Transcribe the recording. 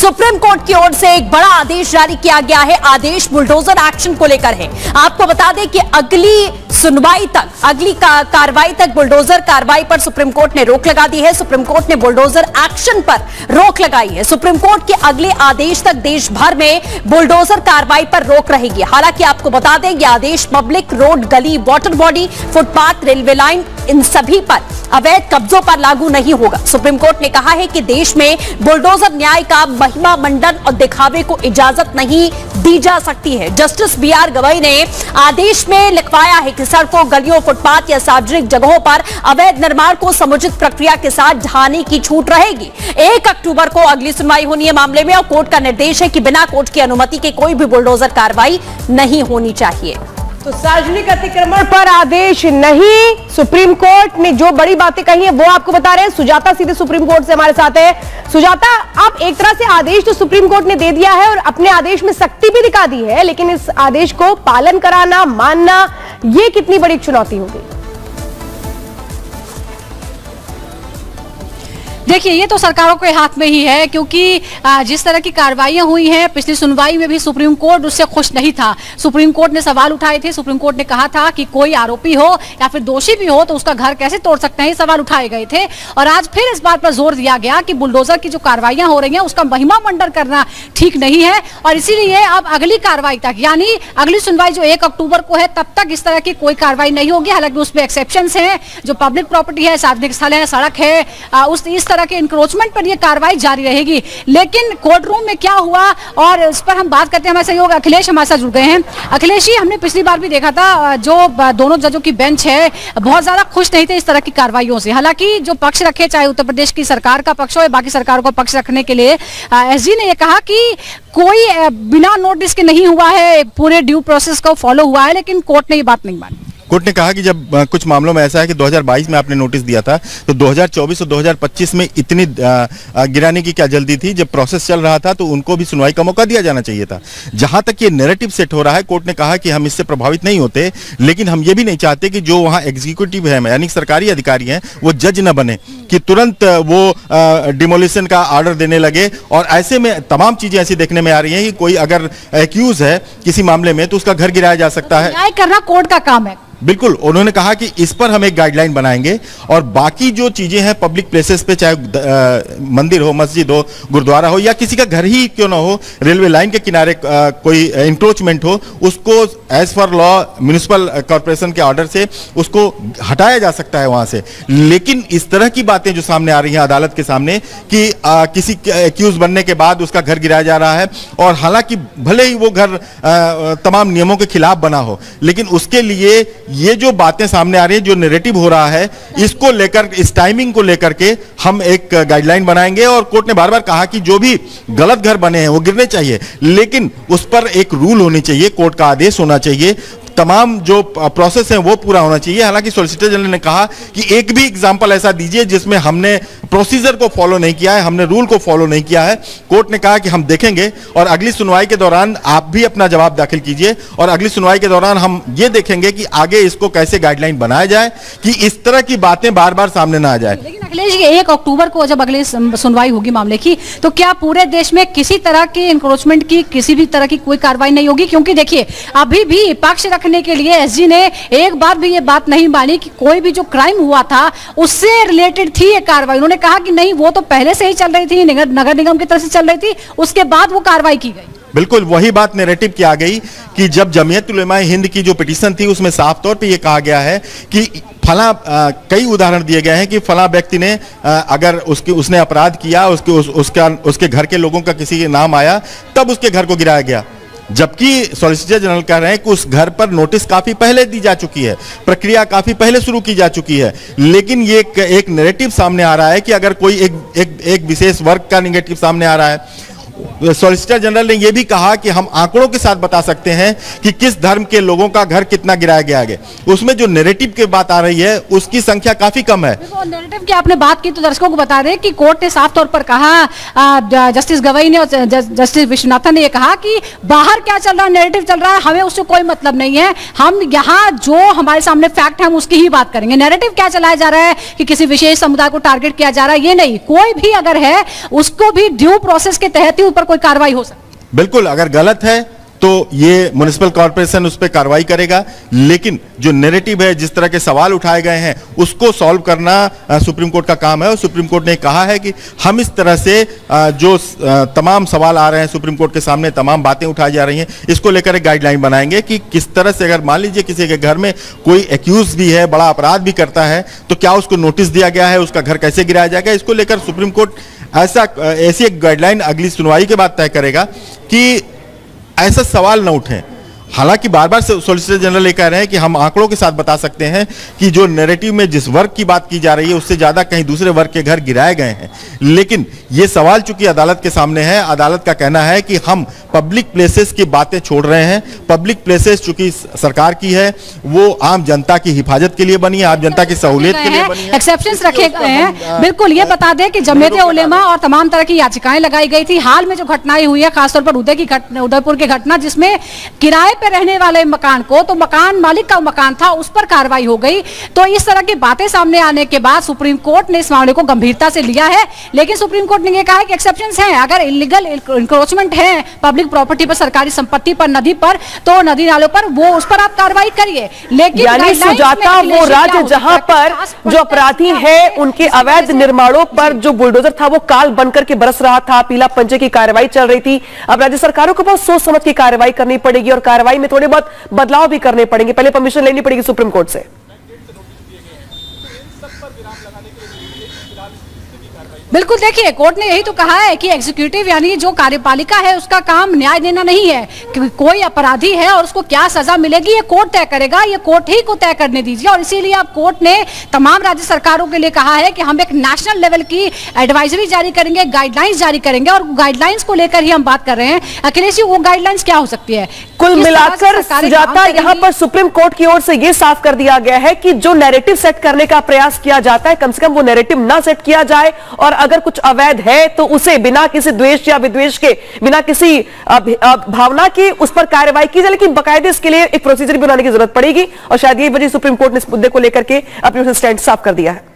Supreme court की ओर से एक बड़ा आदेश जारी किया गया है। आदेश बुलडोजर एक्शन को लेकर है। आपको बता दें कि अगली सुनवाई तक, अगली कार्रवाई तक बुलडोजर कार्रवाई पर सुप्रीम कोर्ट ने रोक लगा दी है। सुप्रीम कोर्ट ने बुलडोजर एक्शन पर रोक लगाई है। सुप्रीम कोर्ट के अगले आदेश तक देश भर में बुलडोजर कार्रवाई पर रोक रहेगी। हालांकि आपको बता दें यह आदेश पब्लिक रोड, गली, water body, footpath, railway line, इन सभी पर अवैध कब्जों पर लागू नहीं होगा। सुप्रीम कोर्ट ने कहा है कि देश में बुलडोजर न्याय का महिमा मंडन और दिखावे को इजाजत नहीं दी जा सकती है। जस्टिस बीआर गवई ने आदेश में लिखवाया है कि सड़कों, गलियों, फुटपाथ या सार्वजनिक जगहों पर अवैध निर्माण को समुचित प्रक्रिया के साथ ढहाने की छूट रहेगी। 1 अक्टूबर को अगली सुनवाई होनी है मामले में और कोर्ट का निर्देश है कि बिना कोर्ट की अनुमति के कोई भी बुलडोजर कार्रवाई नहीं होनी चाहिए। तो सार्वजनिक अतिक्रमण पर आदेश नहीं, सुप्रीम कोर्ट ने जो बड़ी बातें कही हैं वो आपको बता रहे हैं। सुजाता सीधे सुप्रीम कोर्ट से हमारे साथ है। सुजाता, आप एक तरह से आदेश तो सुप्रीम कोर्ट ने दे दिया है और अपने आदेश में सख्ती भी दिखा दी है, लेकिन इस आदेश को पालन कराना, मानना, ये कितनी बड़ी चुनौती होगी? देखिए, ये तो सरकारों के हाथ में ही है, क्योंकि जिस तरह की कार्रवाइयां हुई हैं, पिछली सुनवाई में भी सुप्रीम कोर्ट उससे खुश नहीं था। सुप्रीम कोर्ट ने सवाल उठाए थे। सुप्रीम कोर्ट ने कहा था कि कोई आरोपी हो या फिर दोषी भी हो तो उसका घर कैसे तोड़ सकते हैं, ये सवाल उठाए गए थे। और आज फिर इस बात पर जोर दिया गया कि बुलडोजर की जो कार्रवाइयां हो रही हैं उसका महिमा मंडन करना ठीक नहीं है और इसीलिए अब अगली कार्रवाई तक, यानी अगली सुनवाई जो 1 अक्टूबर को है, तब तक इस तरह की कोई कार्रवाई नहीं होगी। हालांकि उसमें एक्सेप्शंस हैं, जो पब्लिक प्रॉपर्टी है, सार्वजनिक स्थल है, सड़क है, इस तरह के इंक्रोचमेंट पर यह कार्रवाई जारी रहेगी। लेकिन कोर्ट रूम में क्या हुआ और इस पर हम बात करते हैं। हमारे सहयोग अखिलेश हमारे साथ जुड़ गए हैं। अखिलेश जी, हमने पिछली बार भी देखा था जो दोनों जजों की बेंच है बहुत ज्यादा खुश नहीं थे इस तरह की कार्रवाइयों से। हालांकि जो पक्ष रखे, चाहे उत्तर प्रदेश की सरकार का पक्ष हो या बाकी सरकारों का पक्ष रखने के लिए एसजी ने यह कहा कि कोई बिना नोटिस के नहीं हुआ है, पूरे ड्यू प्रोसेस को फॉलो हुआ है, लेकिन कोर्ट ने ये बात नहीं मानी। कोर्ट ने कहा कि जब कुछ मामलों में ऐसा है कि 2022 में आपने नोटिस दिया था तो 2024 और 2025 में इतनी गिराने की क्या जल्दी थी? जब प्रोसेस चल रहा था तो उनको भी सुनवाई का मौका दिया जाना चाहिए था। जहां तक ये नैरेटिव सेट हो रहा है, कोर्ट ने कहा कि हम इससे प्रभावित नहीं होते, लेकिन हम ये भी नहीं चाहते कि जो वहां एग्जीक्यूटिव है, यानी सरकारी अधिकारी हैं, वो जज न बने कि तुरंत वो डिमोलिशन का ऑर्डर देने लगे। और ऐसे में तमाम चीजें ऐसी देखने में आ रही हैं कि कोई अगर एक्यूज है किसी मामले में तो उसका घर गिराया जा सकता है। न्याय करना कोर्ट का काम है। बिल्कुल, उन्होंने कहा कि इस पर हम एक गाइडलाइन बनाएंगे और बाकी जो चीजें हैं पब्लिक प्लेसेस पे, चाहे मंदिर हो, मस्जिद हो, गुरुद्वारा हो या किसी का घर ही क्यों ना हो, रेलवे लाइन के किनारे कोई इंक्रोचमेंट हो, उसको as per law municipal corporation के ऑर्डर से उसको हटाया जा सकता है वहां से। लेकिन इस तरह की बातें जो सामने आ रही हैं अदालत के सामने कि किसी एक्यूज बनने के बाद उसका घर गिराया जा रहा है, और हालांकि भले ही वो घर तमाम नियमों के खिलाफ बना हो, लेकिन उसके लिए ये जो बातें सामने आ रही है, जो नैरेटिव हो रहा है, इसको लेकर, इस टाइमिंग को लेकर के हम एक गाइडलाइन बनाएंगे। और कोर्ट ने बार बार कहा कि जो भी गलत घर बने हैं वो गिरने चाहिए, लेकिन उस पर एक रूल होनी चाहिए, कोर्ट का आदेश होना चाहिए, तमाम जो प्रोसेस है वो पूरा होना चाहिए। हालांकि सॉलिसिटर जनरल ने कहा कि एक भी एग्जांपल ऐसा दीजिए जिसमें हमने प्रोसीजर को फॉलो नहीं किया है, हमने रूल को फॉलो नहीं किया है। कोर्ट ने कहा कि हम देखेंगे और अगली सुनवाई के दौरान आप भी अपना जवाब दाखिल कीजिए और अगली सुनवाई के दौरान हम ये देखेंगे कि आगे इसको कैसे गाइडलाइन बनाया जाए कि इस तरह की बातें बार बार सामने ना आ जाए। लेकिन अखिलेश जी, 1 अक्टूबर को जब अगली सुनवाई होगी मामले की, तो क्या पूरे देश में किसी तरह की इंक्रोचमेंट की, किसी भी तरह की कोई कार्रवाई नहीं होगी? क्योंकि देखिए, अभी भी पक्ष रखने के लिए एसजी ने एक बार भी ये बात नहीं मानी कि कोई भी जो क्राइम हुआ था उससे रिलेटेड थी ये कार्रवाई। उन्होंने कहा कि नहीं, वो तो पहले से ही चल रही थी, नगर निगम की तरफ से चल रही थी, उसके बाद वो कार्रवाई की गई। बिल्कुल वही बात नैरेटिव की आ गई कि जब जमीयत उलेमा हिंद की जो पिटीशन थी उसमें साफ तौर पे ये कहा गया है कि फला, कई उदाहरण दिए गए हैं कि फला व्यक्ति ने अगर उसने अपराध किया, उसके घर के लोगों का किसी के नाम आया, तब उसके घर को गिराया गया। जबकि सॉलिसिटर जनरल कह रहे हैं कि उस घर पर नोटिस काफी पहले दी जा चुकी है, प्रक्रिया काफी पहले शुरू की जा चुकी है। लेकिन ये एक नैरेटिव सामने आ रहा है कि अगर कोई एक विशेष वर्ग का नेगेटिव सामने आ रहा है। सॉलिसिटर जनरल ने यह भी कहा कि हम आंकड़ों के साथ बता सकते हैं कि किस धर्म के लोगों का घर कितना गिराया गया है। उसमें जो नैरेटिव की बात आ रही है उसकी संख्या काफी कम है। नैरेटिव की आपने बात की तो दर्शकों को बता दें कि कोर्ट ने साफ तौर पर कहा, जस्टिस गवई ने और जस्टिस विश्वनाथन ने यह कहा कि बाहर क्या चल रहा है, नैरेटिव चल रहा है, हमें उससे कोई मतलब नहीं है। हम यहाँ जो हमारे सामने फैक्ट है हम उसकी ही बात करेंगे। नैरेटिव क्या चलाया जा रहा है कि किसी विशेष समुदाय को टारगेट किया जा रहा है, ये नहीं। कोई भी अगर है उसको भी ड्यू प्रोसेस के तहत ही ऊपर कोई कार्रवाई हो सकती है। बिल्कुल, अगर गलत है तो ये म्युनिसिपल कॉर्पोरेशन उस पर कार्रवाई करेगा, लेकिन जो नैरेटिव है, जिस तरह के सवाल उठाए गए हैं, उसको सॉल्व करना सुप्रीम कोर्ट का काम है। और सुप्रीम कोर्ट ने कहा है कि हम इस तरह से जो तमाम सवाल आ रहे हैं सुप्रीम कोर्ट के सामने, तमाम बातें उठाई जा रही हैं, इसको लेकर एक गाइडलाइन बनाएंगे कि किस तरह से, अगर मान लीजिए किसी के घर में कोई एक्यूज भी है, बड़ा अपराध भी करता है, तो क्या उसको नोटिस दिया गया है, उसका घर कैसे गिराया जाएगा। इसको लेकर सुप्रीम कोर्ट ऐसी एक गाइडलाइन अगली सुनवाई के बाद तय करेगा कि ऐसा सवाल न उठे। हालांकि बार बार सॉलिसिटर जनरल ये कह रहे हैं कि हम आंकड़ों के साथ बता सकते हैं कि जो नैरेटिव में जिस वर्ग की बात की जा रही है उससे ज्यादा कहीं दूसरे वर्ग के घर गिराए गए हैं, लेकिन ये सवाल चूंकि अदालत के सामने है, अदालत का कहना है कि हम पब्लिक प्लेसेस की बातें छोड़ रहे हैं। पब्लिक प्लेसेस चूंकि सरकार की है, वो आम जनता की हिफाजत के लिए बनी है, आम जनता की सहूलियत के लिए बनी है, एक्सेप्शंस रखे गए हैं। बिल्कुल, ये बता दें कि जमीयत उलेमा और तमाम तरह की याचिकाएं लगाई गई थी। हाल में जो घटनाएं हुई है, खासतौर पर उदयपुर की घटना, जिसमें किराए पे रहने वाले मकान को, तो मकान मालिक का मकान था, उस पर कार्रवाई हो गई। तो इस तरह की बातें सामने आने के बाद सुप्रीम कोर्ट ने इस मामले को गंभीरता से लिया है। लेकिन सुप्रीम कोर्ट ने यह कहा है कि एक्सेप्शंस हैं, अगर इलीगल इंक्रोचमेंट है पब्लिक प्रॉपर्टी पर, सरकारी संपत्ति पर, नदी पर, तो नदी नालों पर, वो उस पर आप कार्रवाई करिए। लेकिन यानी सुजाता, वो राज्य जहां पर जो अपराधी है उनके अवैध निर्माणों पर जो बुलडोजर था वो काल बनकर के बरस रहा था, पीला पंजे की कार्रवाई चल रही थी। अब राज्य सरकारों को बहुत सोच समझ की कार्रवाई करनी पड़ेगी और कार्रवाई में थोड़े बहुत बदलाव भी करने पड़ेंगे। पहले परमिशन लेनी पड़ेगी सुप्रीम कोर्ट से। बिल्कुल, देखिए, कोर्ट ने यही तो कहा है कि एग्जीक्यूटिव यानी जो कार्यपालिका है उसका काम न्याय देना नहीं है। कि कोई अपराधी है और उसको क्या सजा मिलेगी ये कोर्ट तय करेगा, ये कोर्ट ही को तय करने दीजिए। और इसीलिए अब कोर्ट ने तमाम राज्य सरकारों के लिए कहा है कि हम एक नेशनल लेवल की एडवाइजरी जारी करेंगे, गाइडलाइंस जारी करेंगे। और गाइडलाइंस को लेकर ही हम बात कर रहे हैं। अखिलेश जी, वो गाइडलाइंस क्या हो सकती है? कुल मिलाकर सुजाता, यहां पर सुप्रीम कोर्ट की ओर से यह साफ कर दिया गया है कि जो नैरेटिव सेट करने का प्रयास किया जाता है, कम से कम वो नैरेटिव ना सेट किया जाए। और अगर कुछ अवैध है तो उसे बिना किसी द्वेष या विद्वेष के, बिना किसी भावना की उस पर कार्रवाई की जाए। लेकिन बाकायदे इसके लिए एक प्रोसीजर भी बनाने की जरूरत पड़ेगी और शायद यही वजह सुप्रीम कोर्ट ने इस मुद्दे को लेकर के अपनी स्टैंड साफ कर दिया है।